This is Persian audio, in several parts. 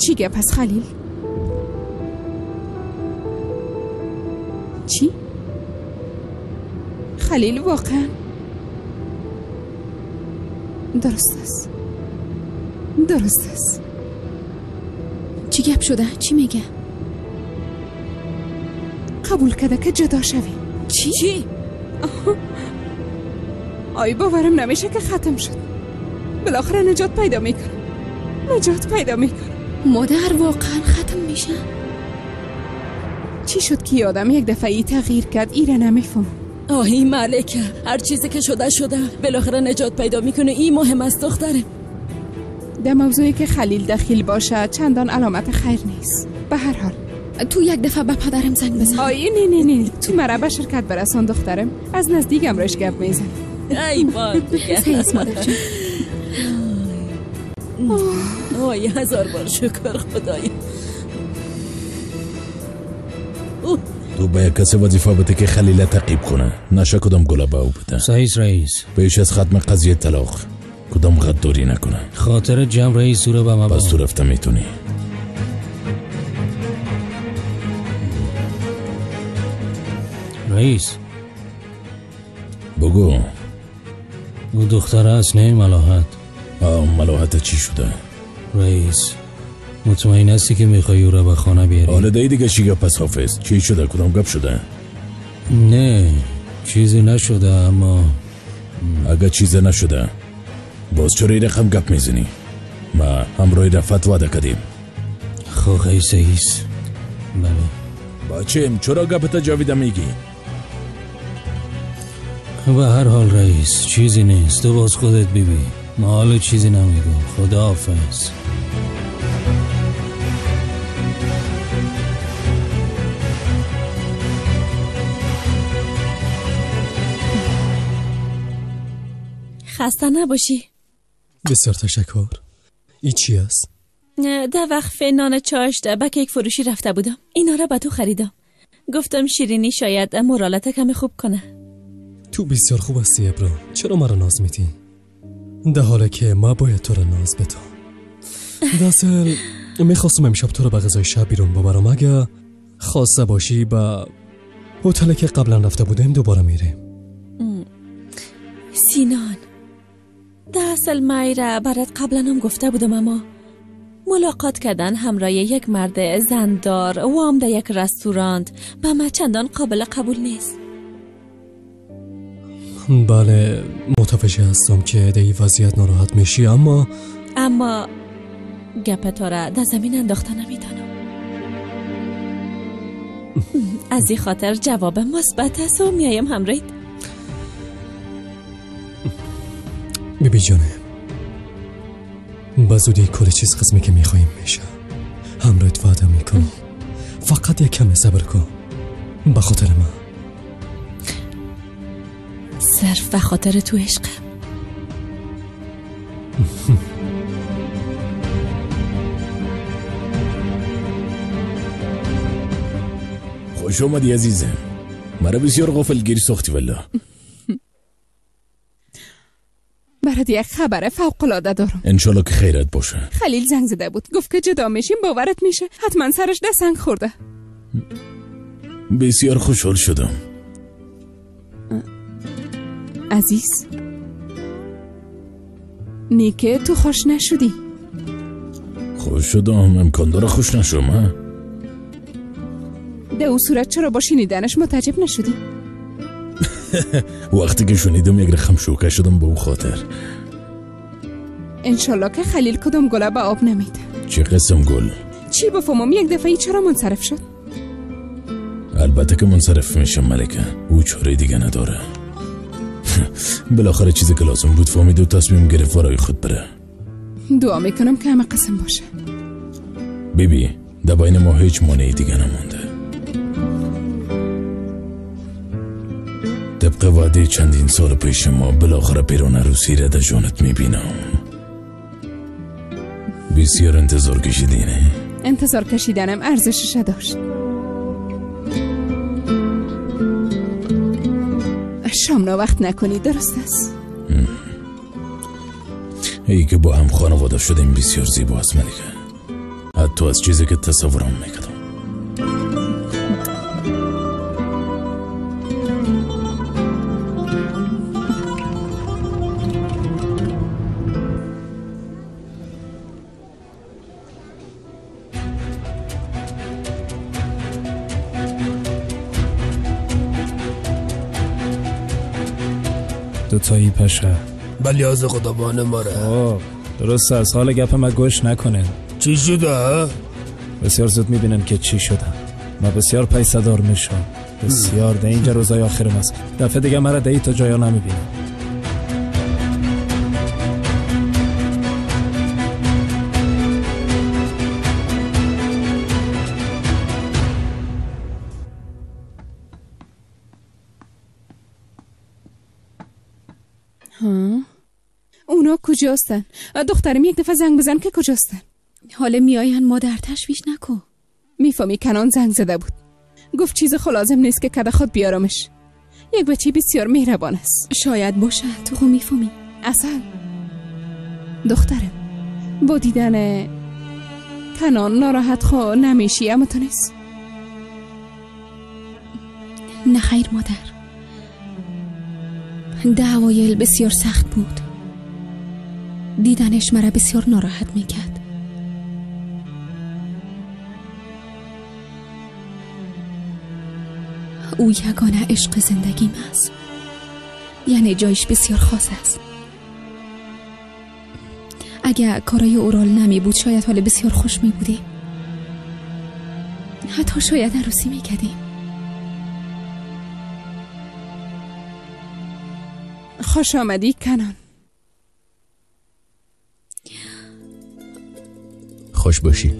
چی گپ پس خلیل؟ چی؟ خلیل واقعا درست است. درست است. چی گپ شده؟ چی میگه؟ قبول کرده که جدا شویم. چی؟ آی باورم نمیشه که ختم شد. بالاخره نجات پیدا میکنم. نجات پیدا میکنم. مادر واقعا ختم میشه؟ چی شد که آدم یک دفعه ای تغییر کرد؟ ایره نمیفهم. آهی ملکه، هر چیزی که شده بالاخره نجات پیدا میکنه. این مهم است دختره. در موضوعی که خلیل دخیل باشه چندان علامت خیر نیست. به هر حال تو یک دفعه به پدرم زنگ بزن. آی نه تو مرا به شرکت برسان دخترم. از نزدیکم رش گپ میزن. ای باد سیس مادر جان. آی هزار بار شکر خدایا. تو باید کسی وظیفه بده که خلیل تعقیب کنه، نشه کدام گلابه او بده. سعید رئیس، پیش از ختم قضیه طلاق کدام غداری نکنه. خاطر جمع رئیس رو به ما بس تو رفته میتونی. رئیس بگو. او دختره است نه ملاحت؟ ملاحت چی شده؟ رئیس مطمئن هستی که میخوایی او را به خانه بیاری؟ حالا دیگه چی گپ پس حافظ؟ چی شده؟ کدام گپ شده؟ نه چیزی نشده، اما اگه چیزی نشده باز چرا این رقم گپ میزنی؟ ما همراهی رفت وعده کردیم. خواه سعیس. بله بچه‌م چرا گپ تجاویده میگی؟ به هر حال رئیس چیزی نیست، تو باز خودت ببین. ما حالا چیزی نمیگم. خدا حافظ. خسته نباشی. بسیار تشکر. این چی است؟ در وقت نان چاشت به کیک فروشی رفته بودم. اینا را به تو خریدم. گفتم شیرینی شاید مورالت کمی خوب کنه. تو بسیار خوب هستی ابرا. چرا مرا ناز میدی؟ در حاله که ما باید تو را ناز بدم. داصل میخواستم امشب تو را به غذای شب بیرون ببرم. اگه خواسته باشی به هتل که قبلا رفته بودیم دوباره میریم. سینان در اصل مایره برات قبلا هم گفته بودم، اما ملاقات کردن همراه یک مرد زندار و هم در یک رستوران به من چندان قابل قبول نیست. بله متوجه هستم که در این وضعیت ناراحت میشی، اما گپ تو را در زمین انداخته نمیتونم. از این خاطر جواب مثبت است و میایم همراهت. بیبی جانه بزودی کل چیز قسمی که میخواییم میشه. همراهت وعده میکنم. فقط یک کم صبر کن به خاطر من. صرف به خاطر تو عشقم. خوش اومدی عزیزم. مرا بسیار غافلگیری ساختی والله. برات یک خبر فوق‌العاده دارم. انشالله که خیرت باشه. خلیل زنگ زده بود، گفت که جدا میشیم. باورت میشه حتما سرش ده سنگ خورده. بسیار خوشحال شدم. عزیز نیکه تو خوش نشدی؟ خوش شدم. امکان داره خوش نشم ها؟ در او صورت چرا با شنیدنش متعجب نشدی؟ وقتی که شنیدم یک رقم شوکه شدم به اون خاطر. انشالله که خلیل کدام گله به آب نمیده. چه قسم گل؟ چی بفهمم یک دفعه چرا منصرف شد؟ البته که منصرف میشم ملکه. او چاره دیگه نداره. بالاخره چیزی که لازم بود فهمید و تصمیم گرفت برای خود بره. دعا میکنم که همه قسم باشه. بیبی در بین ما هیچ مانعی دیگه نمونده. طبق وعده چندین سال پیش ما بالاخره پیران عروسی را در جانت میبینم. بسیار انتظار کشیدینه. انتظار کشیدنم ارزشش داشت. شام وقت نکنی درست است؟ ای که با هم خانواده شدیم بسیار زیبا است ملکه. حتی از چیزی که تصورم میکردم. دوتایی پشه بلیاز خدابان ماره. درست از حال گپ ما گوش نکنن. چی شده؟ بسیار زود میبینن که چی شدن. ما بسیار پیسه دار میشم، بسیار ده اینجا روزای آخرم است. دفعه دیگه مرا ده ای تا جایا نمیبینم. اونا کجاستن؟ دخترم یک دفعه زنگ بزن که کجاستن. حالا میاین مادر تشویش نکو. میفهمی کنان زنگ زده بود، گفت چیز لازم نیست که کده خود بیارمش. یک بچه بسیار مهربان است. شاید باشه، تو خو میفهمی. اصل دخترم با دیدن کنان ناراحت خو نمیشی اما تو نیست؟ نه خیر مادر، ده اوایل بسیار سخت بود. دیدنش مرا بسیار ناراحت میکرد. او یگانه عشق زندگیم است، یعنی جایش بسیار خاص است. اگر کارای اورال نمی بود شاید حال بسیار خوش می بودیم، حتی شاید عروسی می کردیم. خوش آمدی کنان. خوش باشی.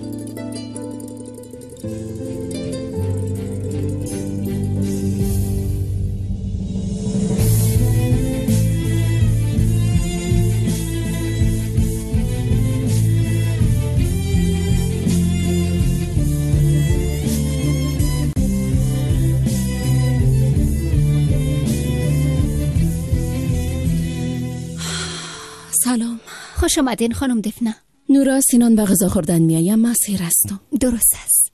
سلام. خوش آمدین خانم دفنه. نورا سینان به غذا خوردن میایم، من سیر هستم. درست است.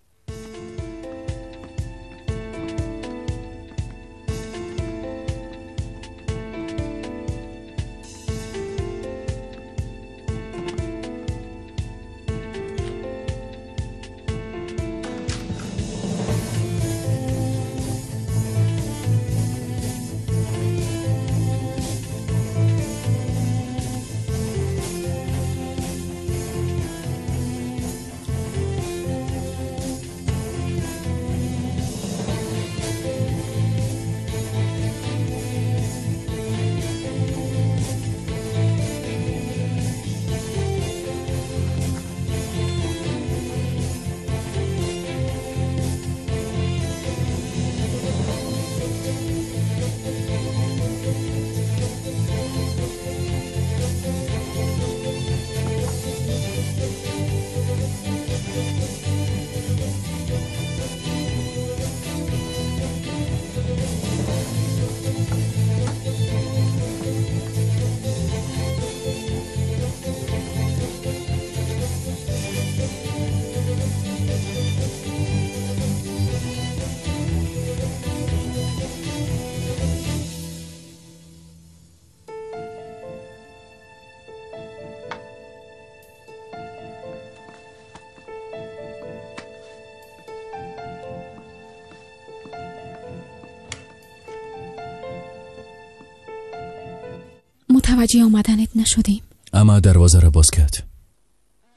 متوجه آمدنت نشدیم. اما دروازه را باز کرد.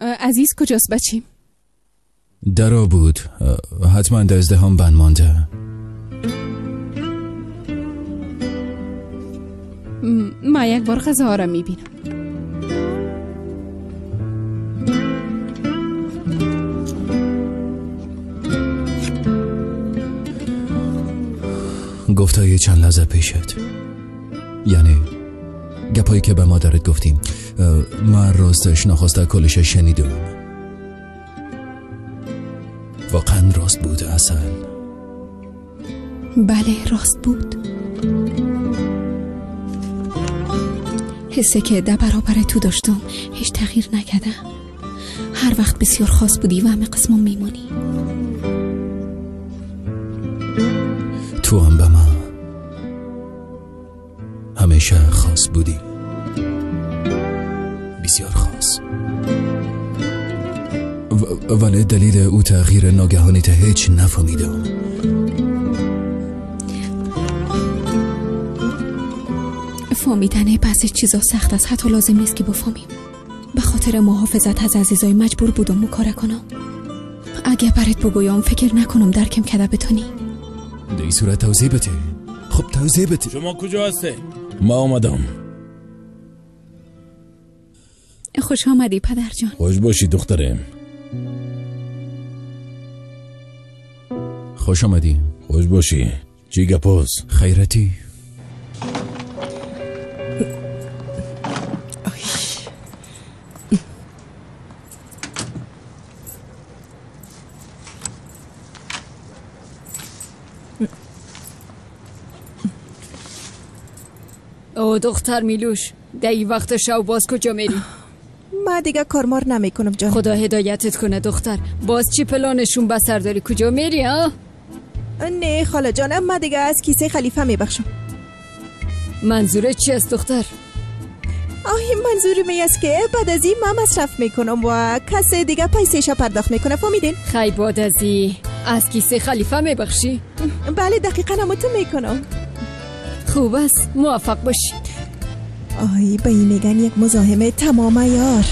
عزیز کجاست بچیم؟ درا بود، حتما دزده هم بند مانده. ما یک بار غذا را میبینم. گفتایی چند لحظه پیشت، یعنی گپایی که به مادرت گفتیم، من راستش نخواسته کلش شنیدم. واقعا راست بود اصل؟ بله راست بود. حسه که در برابر تو داشتم هیچ تغییر نکرده. هر وقت بسیار خاص بودی و همه قسمم میمونی. تو هم به من همیشه خاص بودی، بسیار خاص. ولی دلیل او تغییر ناگهانی تا هیچ نفهمیدم. فهمیدن بعضی چیزا سخت است، حتی لازم نیست که بفهمیم. به خاطر محافظت از عزیزای مجبور بودم مکاره کنم. اگه برات بگویم فکر نکنم درکم کده بتونی. در این صورت توضیح بده. خب توضیح بده. شما کجا هستی؟ ما آمدم. خوش آمدی پدر جان. خوش باشی دخترم. خوش آمدی. خوش باشی. چی گپاس؟ خیرتی؟ او دختر میلوش، در این وقت شب باز کجا میری؟ من دیگه کارمار نمی کنم جان. خدا هدایتت کنه دختر. باز چی پلانشون بسر داری؟ کجا میری ها؟ نه خاله جانم، من دیگه از کیسه خلیفه میبخشم. منظورت چی است دختر؟ منظورم است که بعد از این من مصرف میکنم و کسی دیگه پیسهش پرداخت میکنه. فهمیدین؟ خی بعد از این از کیسه خلیفه میبخشی؟ بله دقیقا همونطور میکنم. خوب است، موفق باشی. به این میگن یک مزاحم تمام عیار.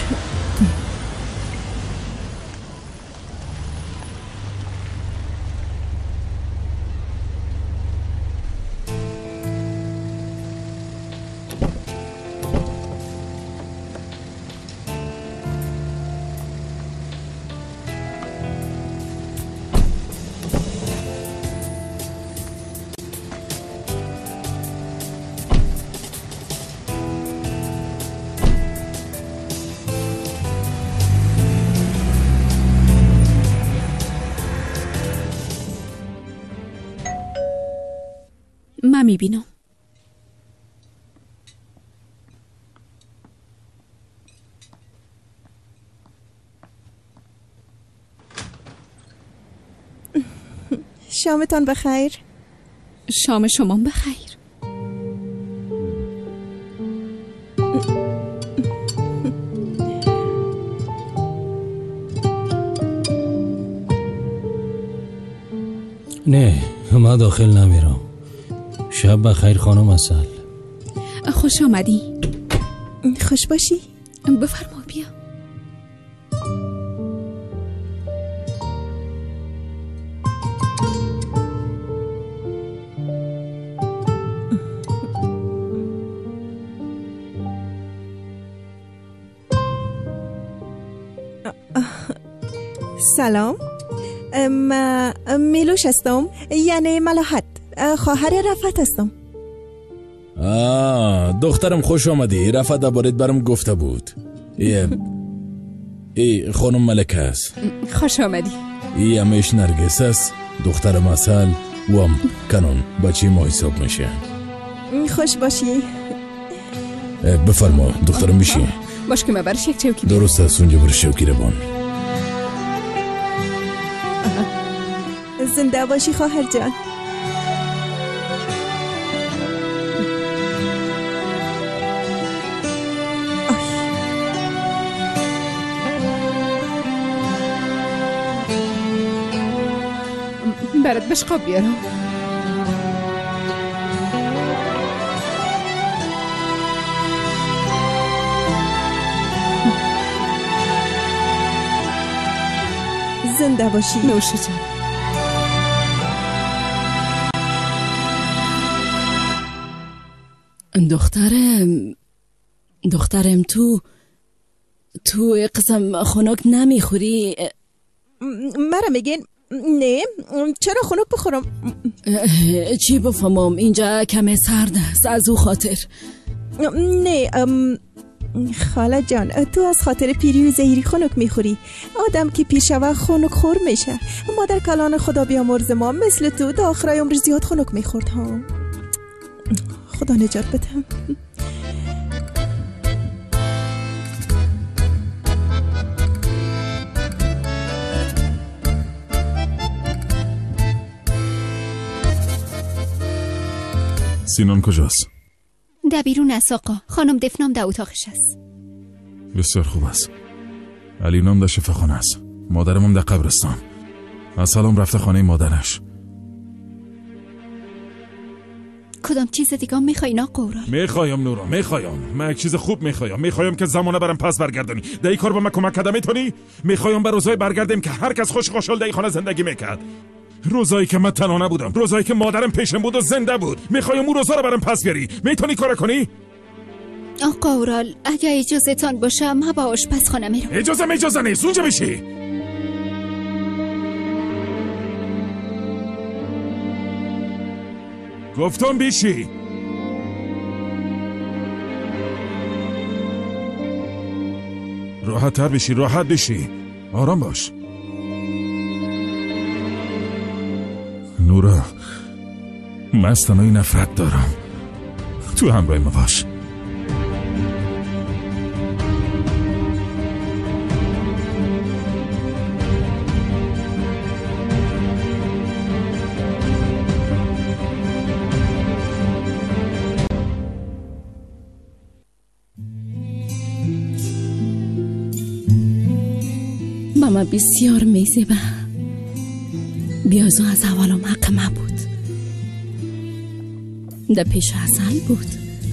من میبینم. شامتان بخیر. شام شما بخیر. نه من داخل نمیرم. شب بخیر خانم اصل. خوش آمدی. خوش باشی. بفرما بیا. سلام، من میلوش هستم، یعنی ملاحت، خواهر رفعت هستم. دخترم خوش آمدی. رفعت دربارت برام گفته بود. ای خانم ملکه است. خوش آمدی. ای همیش نرگس است، دخترم اصل و هم کنون بچه ما حساب میشه. خوش باشی. بفرما دخترم بشی. باش که من برش یک چوکی. درست است، اونجا برش چوکی رو بان. زنده باشی خواهر جان. برات بشقاب بیارم. زنده باشی. نوش جان. دخترم تو قسم خنک نمیخوری؟ مرا میگین؟ نه، چرا خنک بخورم؟ چی بفهمم، اینجا کم سرد است از او خاطر. نه خاله جان، تو از خاطر پیری و زهیری خنک میخوری. آدم که پیر شوه خنک خور میشه. مادر کلان خدا بیامرز ما مثل تو تا آخرای عمر زیاد خنک میخورد ها. خدا نجات بده. سینان کجاست؟ در بیرون است آقا. خانم دفنام در اتاقش است. بسیار خوب است. علینام در شفاخانه است. مادرمم در قبرستان. از سلام رفته خانه مادرش. کدام چیز دیگه میخوای نا قورال؟ میخوایم نورا، میخوایم. من یک چیز خوب میخوایم که زمانه برم پس برگردانی. در این کار با من کمک کده میتونی؟ میخوایم به روزای برگردیم که هر کس خوشحال در این خانه زندگی میکرد. روزایی که من تنها نبودم، روزایی که مادرم پیشم بود و زنده بود. میخوایم اون روزا رو برام پس بیاری. میتونی کار کنی؟ آقا اورال اگه اجازه تان باشه ما با آشپزخانه میرم. اجازه نیست. اونجا بشی. گفتم بیشی. راحت بشی. آرام باش. نورا، من از تنهایی نفرت دارم. تو همراه ما باش. ماما بسیار میزیبه. بیازو از اولم حق ما بود. در پیش اصل بود.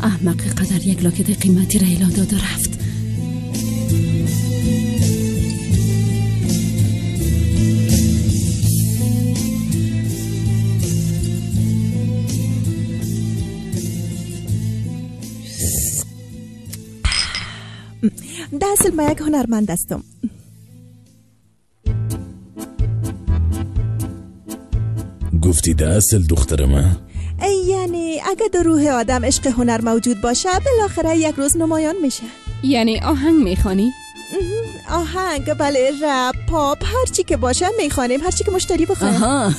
احمق قدر یک لاکت قیمتی را ایلا داد و رفت. ده اصل ما یک هنرمند هستم. گفتی ده اصل دختر من؟ یعنی اگه در روح آدم عشق هنر موجود باشه بالاخره یک روز نمایان میشه. یعنی آهنگ میخوانی؟ آهنگ، بله، رپ، پاپ، هر چی که باشه میخوانیم، هر چی که مشتری بخواه. آها،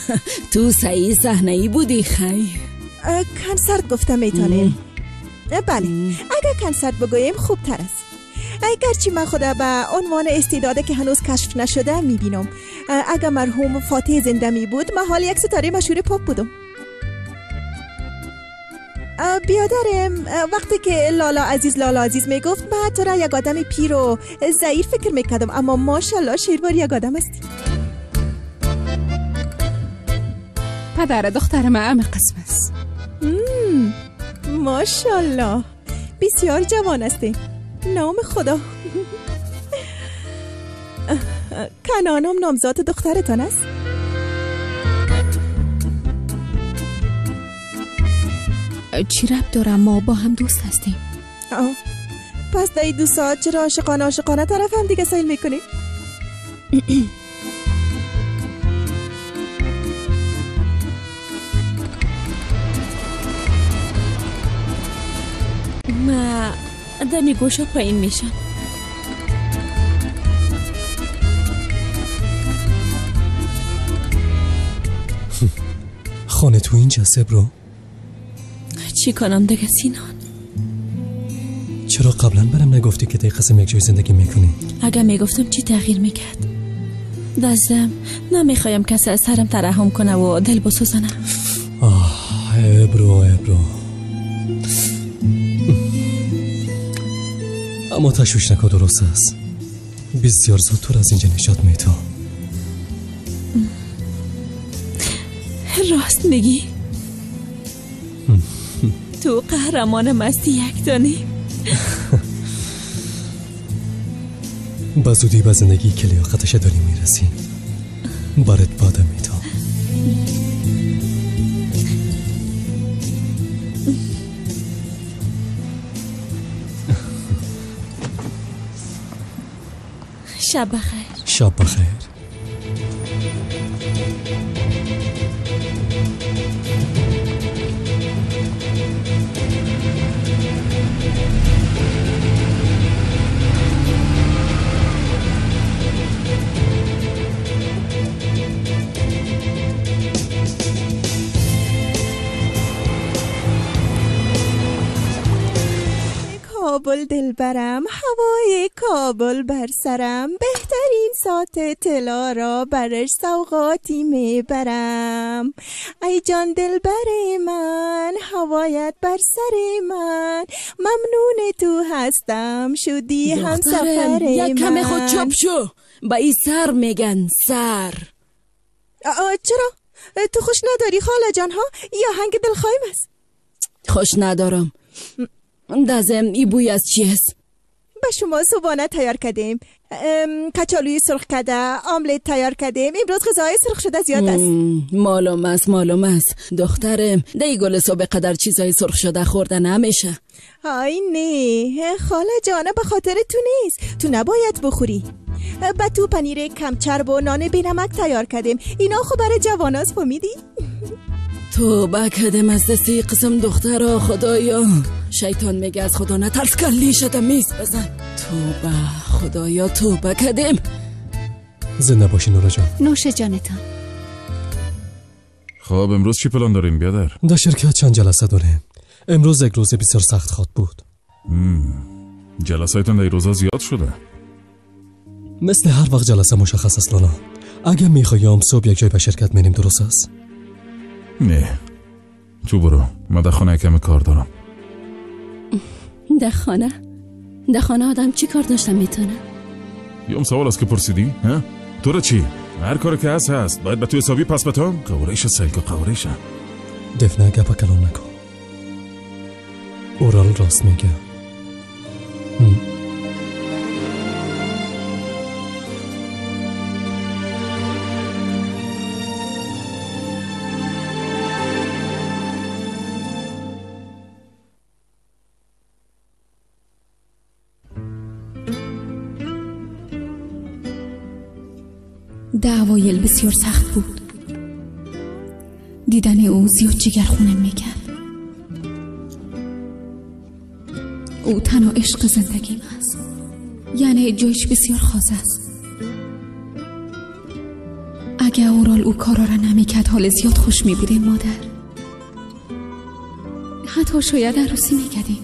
تو صحیح صحنه‌ای بودی خیر. کنسرت گفتم میتونیم. بله، اگه کنسرت بگوییم خوب تر است. اگرچه من خدا به عنوان استعداده که هنوز کشف نشده میبینم. اگه مرحوم فاتح زنده می بود من حال یک ستاره مشهور پاپ بودم. بیادرم وقتی که لالا عزیز میگفت من تو را یک آدم پیر و ضعیف فکر میکردم، اما ماشاءالله شیربار یک آدم هستی. پدر دختر من همه قسم است. ماشاءالله بسیار جوان هستی. نام خدا. کنانم نامزاد دخترتان است؟ چی ربط دارم؟ ما با هم دوست هستیم. پس در این 2 ساعت چرا عاشقانه طرف هم دیگه سیل میکنی؟ ما دمی گوشا پایین میشم. خانه تو اینجا سبرو؟ چی کنم دیگه سینان؟ چرا قبلا برم نگفتی که دی قسم یک جای زندگی میکنی؟ اگه میگفتم چی تغییر میکرد؟ دستم نمیخوایم کسی از سرم ترحم کنه و دل بسوزنه. ابرو اما تشویش نکن، درست است. بسیار زود تو از اینجا نشات میتام. راست میگی؟ تو قهرمان مستی یک دانی. با زودی به زندگی که لیاقتش داری میرسی. برات باده میتام. شب بخیر. شب بخیر. کابل دلبرم، هوای کابل بر سرم، بهترین ساعت طلا را برش سوغاتی میبرم. ای جان دلبر من، هوایت بر سر من، ممنون تو هستم شدی هم سفر من. یک کم خود چپ شو، با این سر میگن سر. چرا؟ تو خوش نداری خاله جان ها؟ یا هنگ دلخواهیم است؟ خوش ندارم. دازم ای بوی از چی هست؟ به شما صبحانه تیار کردیم، کچالوی سرخ کرده، آملت تیار کردیم. امروز غذای سرخ شده زیاد است. معلوم است دخترم، دی گل صبح قدر چیزای سرخ شده خورده نمیشه. های نه خاله جانه، به خاطر تو نیست، تو نباید بخوری. با تو پنیر کم چرب و نان بی نمک تیار کردیم. اینا خب برای جواناست، فهمیدی؟ توبه کردم از دستی قسم دخترها. خدایا شیطان میگه از خدا نترس، کلیشت میز بزن. توبه خدایا، توبه کردم. زنده باشی نورا جان. نوش جانتان. خب امروز چی پلان داریم بیادر؟ در شرکت چند جلسه داریم. امروز یک روز بسیار سخت خواهد بود. جلسایتون در روزا زیاد شده. مثل هر وقت جلسه مشخص است لالا. اگه میخوایم صبح یک جای به شرکت میریم، درست است؟ نه تو برو، من در خانه کم کار دارم. در خانه آدم چی کار داشته میتونه؟ یوم سوال است که پرسیدی؟ تو را چی؟ هر کار که هست باید به تو حسابی پس بتام. قوریش سیلکو قوریش. دفنه گپا کلام نکن. اورال راست میگه. اوایل بسیار سخت بود. دیدن او زیاد جگرخونم میکرد. او تنها عشق زندگیم است، یعنی جایش بسیار خاص است. اگه اورال او کارا را نمیکرد حال زیاد خوش میبودیم مادر. حتی شاید عروسی میکردیم.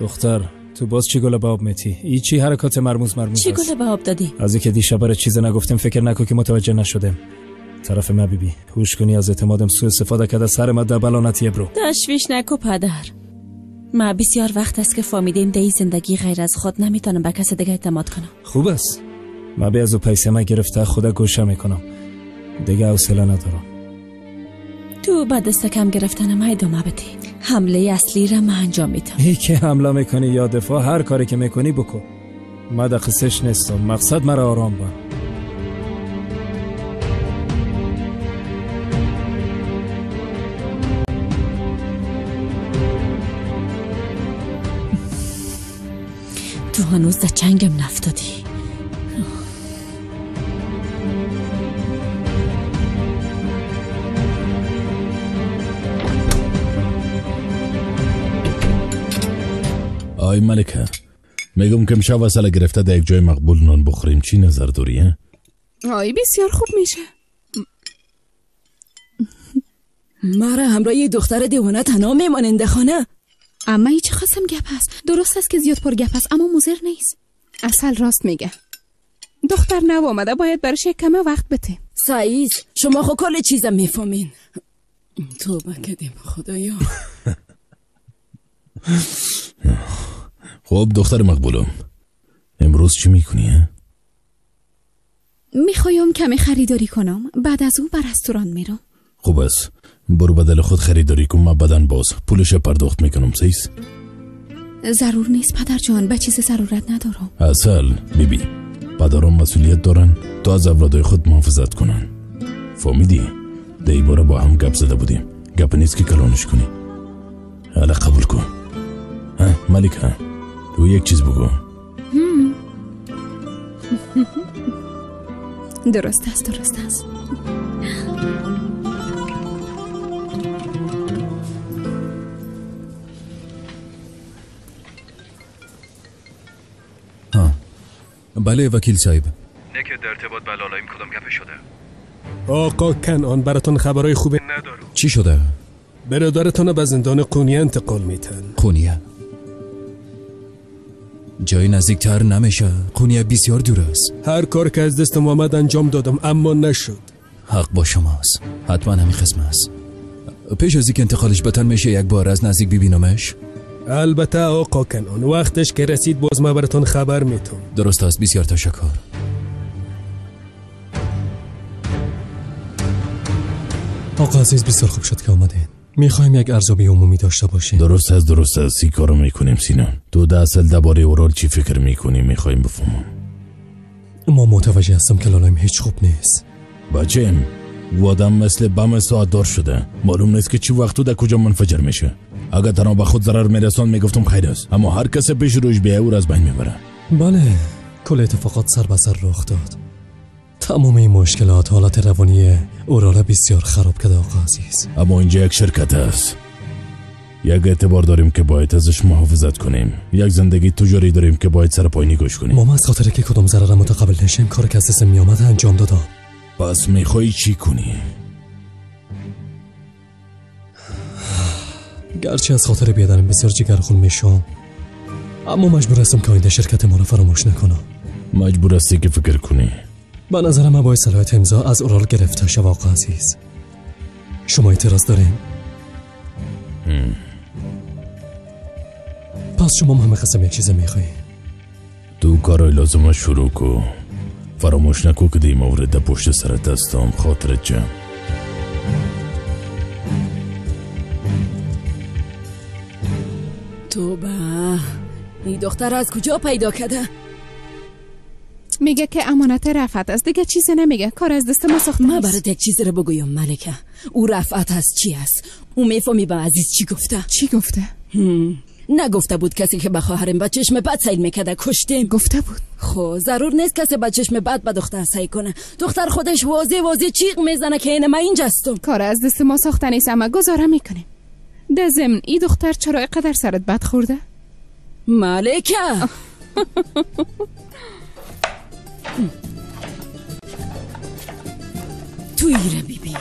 دختر تو باز چی گل به آب میتی؟ ای چی حرکات مرموز چی گل به آب دادی؟ از اینکه دیشب چیز نگفتم فکر نکن که متوجه نشدم. طرف ما بیبی هوش کنی، از اعتمادم سوء استفاده کرده، سر ما در بلانتی برو. تشویش نکو پدر. ما بسیار وقت است که فهمیدیم دی زندگی غیر از خود نمیتونم به کس دیگه اعتماد کنم. خوب است. ما به از او پیسه ما گرفته خدا گوشه میکنم، دیگه حوصله ندارم. تو با دست کم گرفتن ما ادامه بدی. حمله اصلی را ما انجام میدم. ای که حمله میکنی یا دفاع، هر کاری که میکنی بکن. ما در قصهش نیستم، مقصد مرا آرام با. تو هنوز در چنگم نفتادی. آی ملکه، میگم که امشب وصله گرفته در یک جای مقبول نان بخوریم، چی نظر داری؟ آی بسیار خوب میشه. مرا همراه یه دختر دیوانه تنها میماننده خانه. اما ای چه خواستم گپ هست. درست است که زیاد پر گپ هست اما مضر نیست. اصل راست میگه. دختر نو آمده، باید برش یک کمه وقت بده. سعیز شما خو کل چیزم میفهمین. توبه کردیم خدایا. خب دختر مقبولم، امروز چی میکنی؟ میخوایم کمی خریداری کنم، بعد از او به رستوران میرم. خوب است، برو بدل خود خریداری کن، من بدن باز پولش پرداخت میکنم. سیز ضرور نیست پدر جان، به چیز ضرورت ندارم. اصل بیبی پدران مسئولیت دارن تا از اولادای خود محافظت کنن، فهمیدی؟ دی باره با هم گپ زده بودیم، گپ نیست که کلانش کنی. حالا قبول کن. ملکه تو یک چیز بگو. درست است. بله وکیل صاحب. نکه در ارتباط با لالایم کدام گپه شده؟ آقا کنعان براتون خبرای خوبه ندارم. چی شده؟ برادرتون به زندان قونیه انتقال میتن. قونیه؟ جای نزدیکتر نمیشه. قونیه بسیار دور است. هر کار که از دست محمد انجام دادم اما نشد. حق با شماست. حتما همین قسم است. پیش از اینکه انتقالش بتن میشه یک بار از نزدیک ببینمش؟ البته آقا کنعان، وقتش که رسید باز ما براتون خبر میتون. درست است. بسیار تشکر. آقا عزیز بسیار خوب شد که آمدین. میخوایم یک ارزیابی عمومی داشته باشیم. درست است سی کارو میکنیم سینان. تو در اصل درباره اورال چی فکر میکنی میخوایم بفهمم. ما متوجه هستم که لالایم هیچ خوب نیست. بچه‌م و آدم مثل بم ساعت دار شده. معلوم نیست که چی وقت و در کجا منفجر میشه. اگر تنها به خود ضرر میرسان میگفتم خیر است، اما هر کس پیش روش بیایه او را از بین میبره. بله، کل اتفاقات سر به سر رخ داد. تمام این مشکلات حالت روانی اورال بسیار خراب کرده آقا عزیز. اما اینجا یک شرکت است. یک اعتبار داریم که باید ازش محافظت کنیم. یک زندگی تجاری داریم که باید سر پای نگاش کنیم. ما از خاطر که کدام ضرر متقبل نشیم کار که از دست میامد انجام دادم. پس میخوای چی کنی؟ گرچه از خاطر بیادرم بسیار جگرخون میشم، اما مجبور هستم که آینده شرکت ما را فراموش نکنم. مجبور هستی که فکر کنی؟ به نظر من باید صلاحیت امضا از اورال گرفته شد آقا عزیز. شما اعتراض دارین؟ پس شما هم قسم یک چیز میخوایی؟ تو کارای لازم شروع کو. فراموش نکو که دی مورد پشت سرت هستم. خاطرت جمع. توبه، این دختر از کجا پیدا کرده؟ میگه که امانت رفعت است، دیگه چیزی نمیگه. کار از دست ما ساخته ما برات یک چیز رو بگویم ملکه. او رفعت هست چی است؟ او میفهمی به عزیز چی گفته؟ چی گفته؟ نگفته بود کسی که به خواهرم با چشم بد سیل میکرده کشتیم. گفته بود. خب ضرور نیست کسی با چشم بد به دختر سیل کنه. دختر خودش واضح چیغ میزنه که اینه من اینجاستم. کار از دست ما ساخته نیست، اما گزاره میکنیم. در ضمن این دختر چرا اینقدر سرت بد خورده؟ ملکه تو ایره بیبی.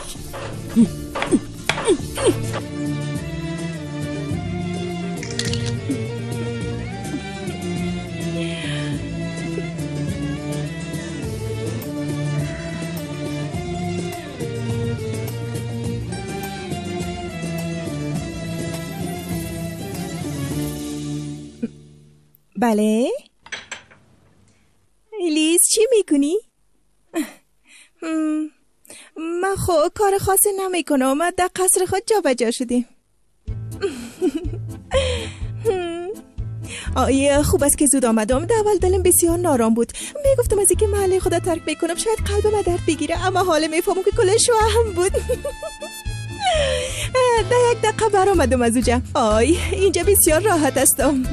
بله؟ لیز چی میکنی؟ من خب کار خاصی نمیکنم. ما در قصر خود جا بجا شدیم. آیه خوب است که زود آمدم. در اول دلم بسیار نارام بود. میگفتم از اینکه محله خدا ترک بکنم شاید قلبم درد بگیره، اما حالا میفهمم که کلش وهم بود. در یک دقیقه برآمدم از اونجا. اینجا بسیار راحت هستم.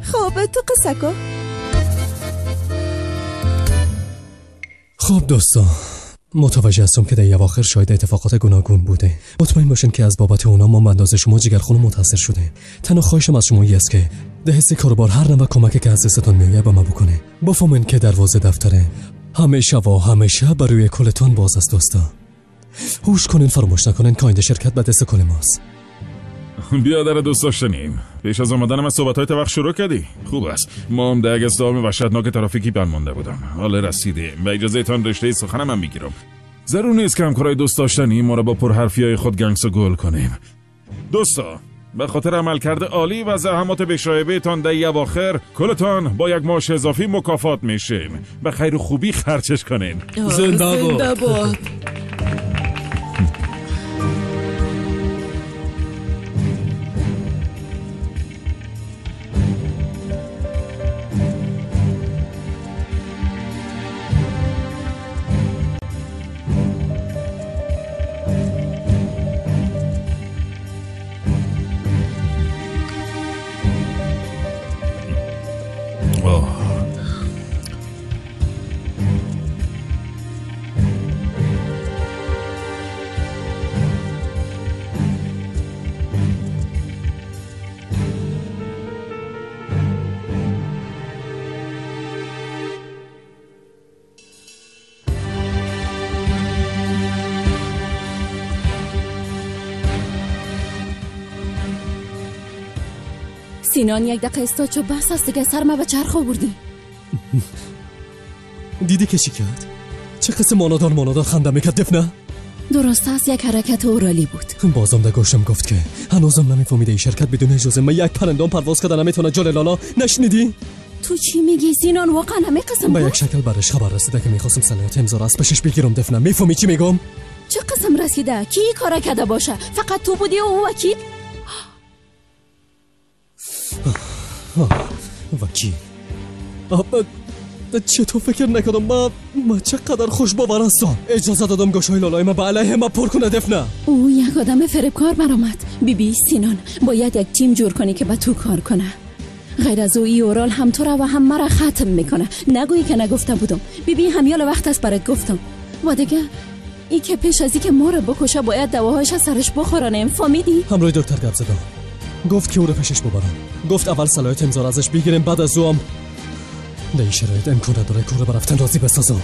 خب تو قصه کن. خب دوستان، متوجه هستم که در اواخر شاید اتفاقات گوناگون بوده. مطمئن باشین که از بابت اونا ما اندازه شما جگرخون متاثر شده. تنها خواهشم از شما است که ده حسی کاروبار هر نوع کمکی که از دستتون میایه به ما بکنه. بفهمین که دروازه دفتره همیشه و همیشه برای کلتون باز است دوستا. هوش کنین، فراموش نکنین که آینده شرکت به دست کل ماست. بیادر دوست داشتنیم، پیش از آمدن از صحبت‌های وقت شروع کردی. خوب است. ما هم در یک ازدحام وحشتناک ترافیکی بند مانده بودم. حالا رسیدیم. با اجازه تان رشته سخنم هم میگیرم. ضرور نیست که همکارای دوست داشتنی ما را با پرحرفی‌های خود گنگس و گل کنیم. دوستا، به خاطر عملکرد عالی و زحمات بی‌شایبه تان در اواخر کلتان با یک معاش اضافی مکافات میشیم. به خیر و خوبی خرچش کنین. زنده باد. سینان یک دقیقه استاد چو بس است دیگه سرما به چرخ آوردی. دیدی که چی کرد؟ چه قسم مانادار خنده میکرد دفنه؟ درست است یک حرکت اورالی بود. بازم دگوشم گفت که هنوزم نمیفهمیده این شرکت بدون اجازه من یک پرندام پرواز کردن نمیتونه جلوی لالا. نشنیدی؟ تو چی میگی سینان؟ واقعا همه قسم با یک شکل برش خبر رسیده که میخواستم صلاحیت امضا را از پیشش بگیرم دفنه. میفهمی چی میگم؟ چه قسم رسیده؟ کی کارا کرده باشه؟ فقط تو بودی و او وکیل؟ وکیل چطور فکر نکردم ما چقدر خوش باور هستم. اجازه دادم گوشای لالای ما به علیه ما پر کنه دفنه. او یک آدم فریبکار برآمد. بی سینان باید یک تیم جور کنی که به تو کار کنه. غیر از او ای اورال هم تو را و هم مرا ختم میکنه. نگویی که نگفته بودم. بی همیال وقت است برات گفتم. و دیگه ای که پیش از ای که ما رو بکشه باید دواهاش از سرش بخورانیم. فهمیدی؟ همراه دکتر گپ زدم. گفت که او رو پیشش ببرم. گفت اول صلاحیت امضا ازش بگیریم بعد از اون در این شرایط امکان نداره که او رو برفتن راضی بسازم.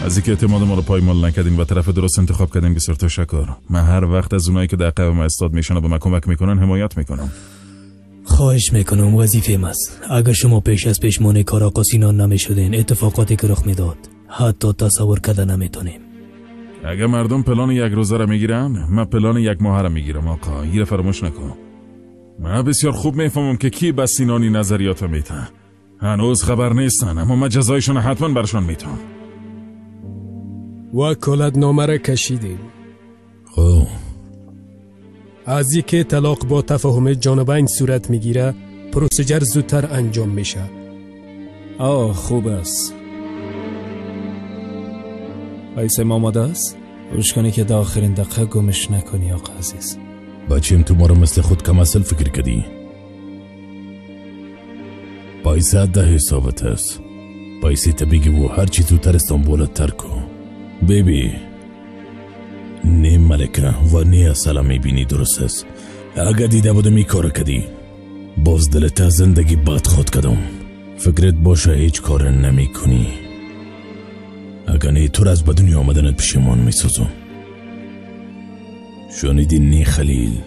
از اینکه اعتماد ما رو پایمال نکردین و طرف درست انتخاب کردین بسیار تشکر. من هر وقت از اونایی که در قلب ما استاد میشن و به من کمک میکنن حمایت میکنم. خواهش میکنم وظیفه‌م است. اگر شما پیش از پیشمون کار آقا سینان نمیشدین اتفاقاتی که رخ میداد حتی تصور کردن نمیتونیم. اگه مردم پلان یک روزه را میگیرن من پلان یک ماه را میگیرم. آقا یه فراموش نکن. من بسیار خوب میفهمم که کی به سینانی نظریات میتن. هنوز خبر نیستن اما من جزایشون حتما برشان میتونم. وکالت نامه را کشیدیم. خب از اینکه طلاق با تفاهم جانبین صورت میگیره پروسیجر زودتر انجام میشه. خوب است. پیسه آماده است؟ روش کنی که در آخرین دقیقه گمش نکنی آقا عزیز. بچیم تو ما رو مثل خود کم اصل فکر کردی. پیسه ده حسابت است. پیسه تا بگی و هر چی زودتر استانبول ترک کن. بیبی نه ملکه و نه اصلا میبینی درست است. اگر دیده بودم این کار کردی باز دلت زندگی بد خود کردم. فکرت باشه هیچ کار نمی کنی. اگر نه تو از به دنیا آمدنت پشیمان میسازم. شنیدی نه خلیل؟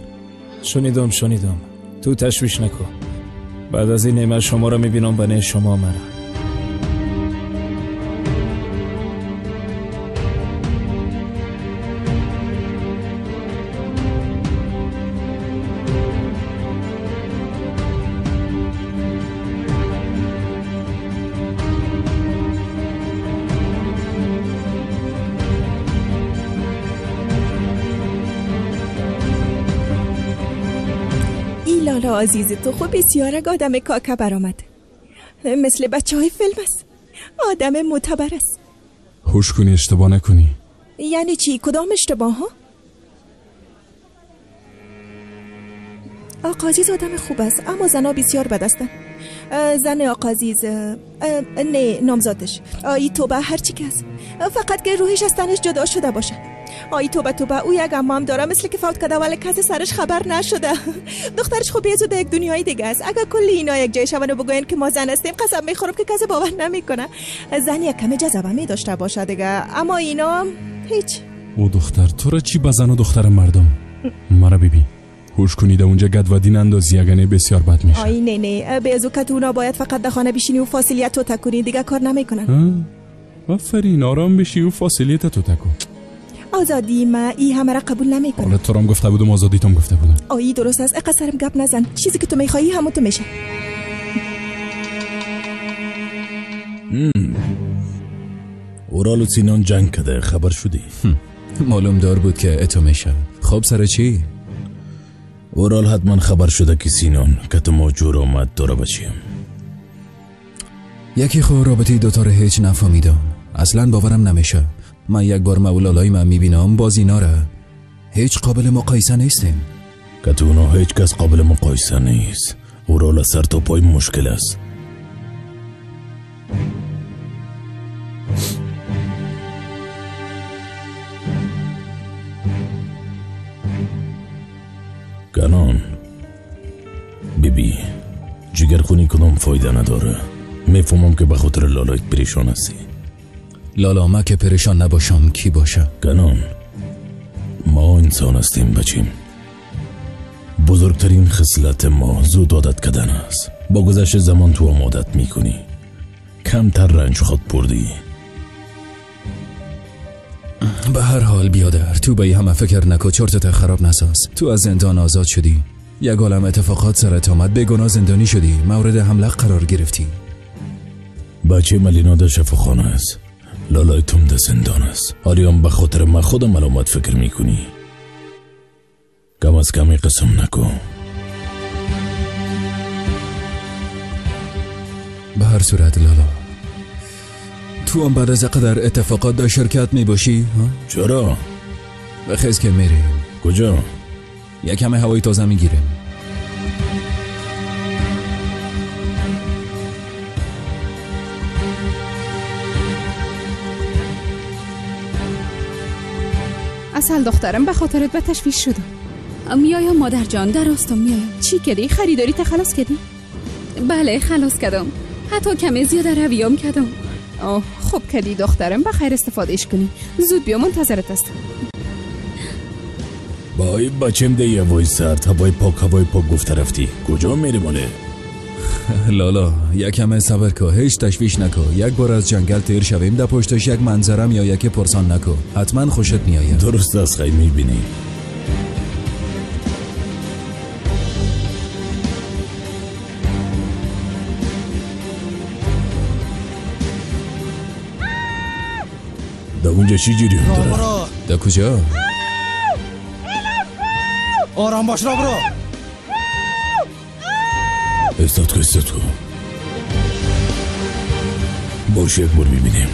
شنیدم تو تشویش نکن. بعد از این نعمت شما را میبینم و نه شما مرا. لالا عزیز تو خب بسیار آدم کاکا برآمد. مثل بچه های فیلم است. آدم معتبر است. هوش کنی اشتباه نکنی. یعنی چی؟ کدام اشتباه ها؟ آقا عزیز آدم خوب است اما زنها بسیار بد هستند. زن آقا عزیز نه نامزادش آی توبه هر چی که است فقط که روحش از تنش جدا شده باشه. آی توبه او یک عمه هم داره مثل که فوت کرده ولی کسی سرش خبر نشده. دخترش خوب یه زوده یک دنیای دیگه است. اگر کلی اینا یک جای شون و بگوین که ما زن هستیم قسم میخورم که کسی باور نمیکنه. زن یک کمی جذبه می داشته باشه دیگه اما اینا هیچ. او دختر تو را چی بزن و دختر مردم مرا ببین. هوش کنید اونجا گد و دین اندازی اگه بسیار بد میشه. آی نه به ازو که اونا باید فقط در خانه بشینی و فاصلیت تو تکونی دیگه کار نمیکنن. آفرین آرام بشی و فاصلیت تو تکون. آزادی ما ای همه را قبول نمیکنه. حالا تو رام گفته بودم آزادی تام گفته بودم. آی درست است اقصرم گپ نزن. چیزی که تو میخوایی همون تو میشه. اورال و سینان جنگ کرده خبر شدی؟ معلوم دار بود که اتو میشه. خب سر چی؟ اورال حتما خبر شده که سینان که تو موجور آمد داره بچیم. یکی خود رابطی دوتا رو هیچ نفهمیدم. اصلا باورم نمیشه. من یک بار مولالای من میبینم باز اینا را هیچ قابل مقایسه نیستیم. که تو اونا هیچ کس قابل مقایسه نیست. اورال سر تا پای مشکل است. کنان بیبی جگر خونی کدام فایده نداره. میفهمم که به خاطر لالایت پریشان هستی. لالا ما که پریشان نباشم کی باشه؟ کنان ما انسان هستیم بچیم. بزرگترین خصلت ما زود عادت کردن است. با گذشت زمان تو هم عادت میکنی، کمتر رنج خود بردی. به هر حال بیادر، تو به همه فکر نکو، چرتت خراب نساز. تو از زندان آزاد شدی، یک عالم اتفاقات سرت آمد، بگناه زندانی شدی، مورد حمله قرار گرفتی. بچه ملینا در شفاخانه است، لالای تم در زندان است. آریام به خاطر من خودم ملامت فکر میکنی؟ کم از کمی قسم نکن. به هر صورت لالا، تو هم بعد از قدر اتفاقات در شرکت می باشی؟ چرا؟ بخیز که میریم. کجا؟ یک همه هوای تازه میگیریم. اصل دخترم به خاطرت به تشویش شدم. میایم مادر جان، در راستم میایم. چی کردی؟ خریداری تا خلاص کردی؟ بله خلاص کردم، حتی کمی زیاده رویام کردم. خوب کردی دخترم، بخیر استفادهش کنی. زود بیا، منتظرت هستم. بای بچم ده هوای سرد، هوای پاک گفته رفتی. کجا میری ماله؟ لالا یک همه صبر که، هیچ تشویش نکو. یک بار از جنگل تیر شویم، در پشتش یک منظرم یا یک پرسان نکو، حتما خوشت میآید. درست است، خیلی میبینی. در اونجا چی جریان داره؟ در کجا؟ آرام باش را برو. استاد کن. باشه یک بار میبینیم.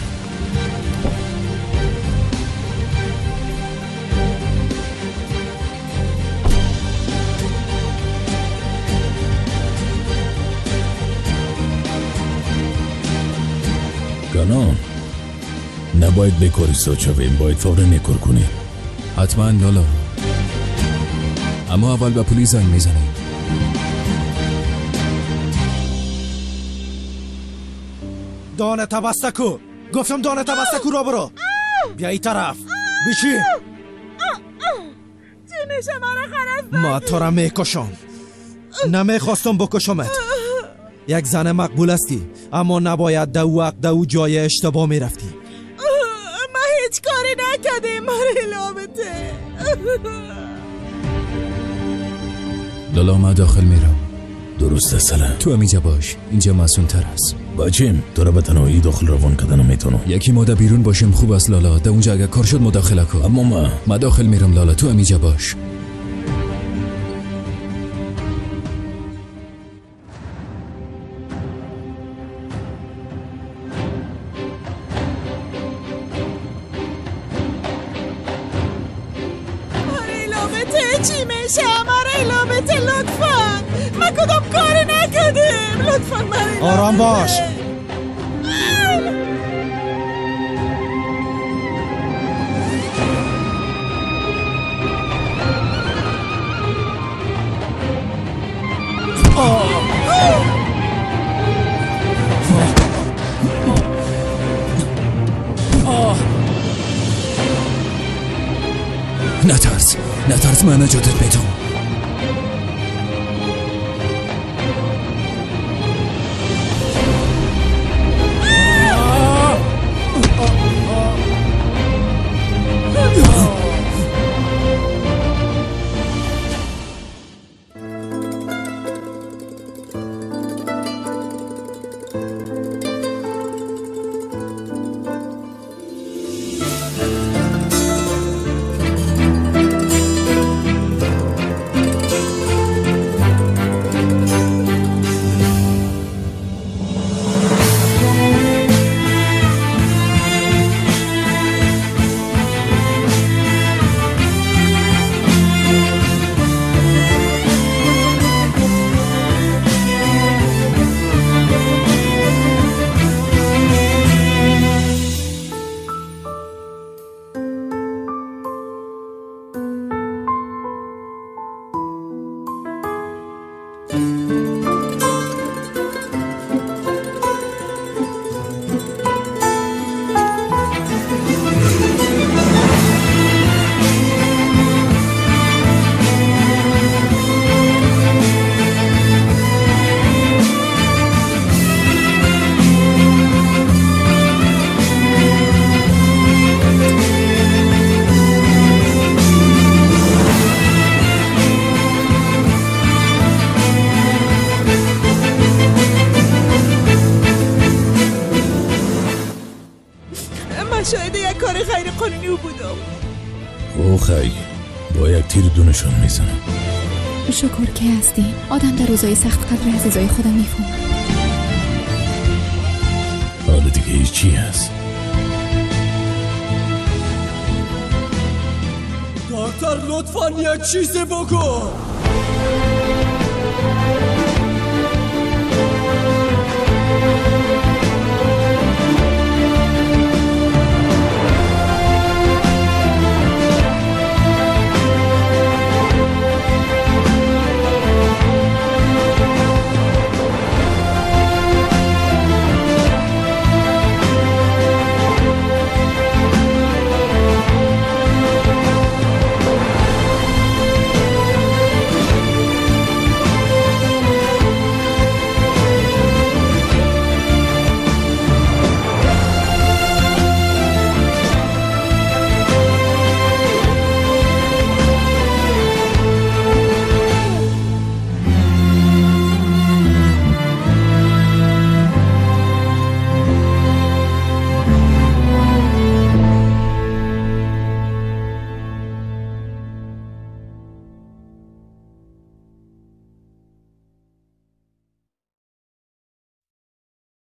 گنان نباید بکاری ساد شویم، باید فورا نکار کنیم. حتما لالا، اما اول به پلیس زنگ میزنیم. دانه تبستکو، گفتم دانه تبستکو را برو. بیا ای طرف بیچی. چی میشه مرا خرست؟ ما تو را میکشم، نمیخواستم بکشمت. یک زن مقبول هستی، اما نباید دو وقت دو جای اشتباه میرفتی. ما هیچ کاری نکردیم مرا لابته. لالا ما داخل میرم. درسته سلام. تو هم اینجا باش، اینجا مسئول تر است. بچیم تو را به تنهایی داخل روان کردن میتونم. یکی ما بیرون باشیم خوب است لالا، در اونجا اگر کار شد مداخله کن. اما ما داخل میرم لالا، تو هم اینجا باش. چی میشه؟ مرا لابته لطفا، ما کدام کاری نکردیم. لطفا مرا آرام باش. نترس، من نجاتت میدم. کار غیر قانونی بودم. او خیلی با یک تیر دونشان میزنم. شکر که هستی. آدم در روزای سخت قدر عزیزای خودم میفهم. حالا دیگه هیچی هست. دکتر لطفاً یک چیزی بکن.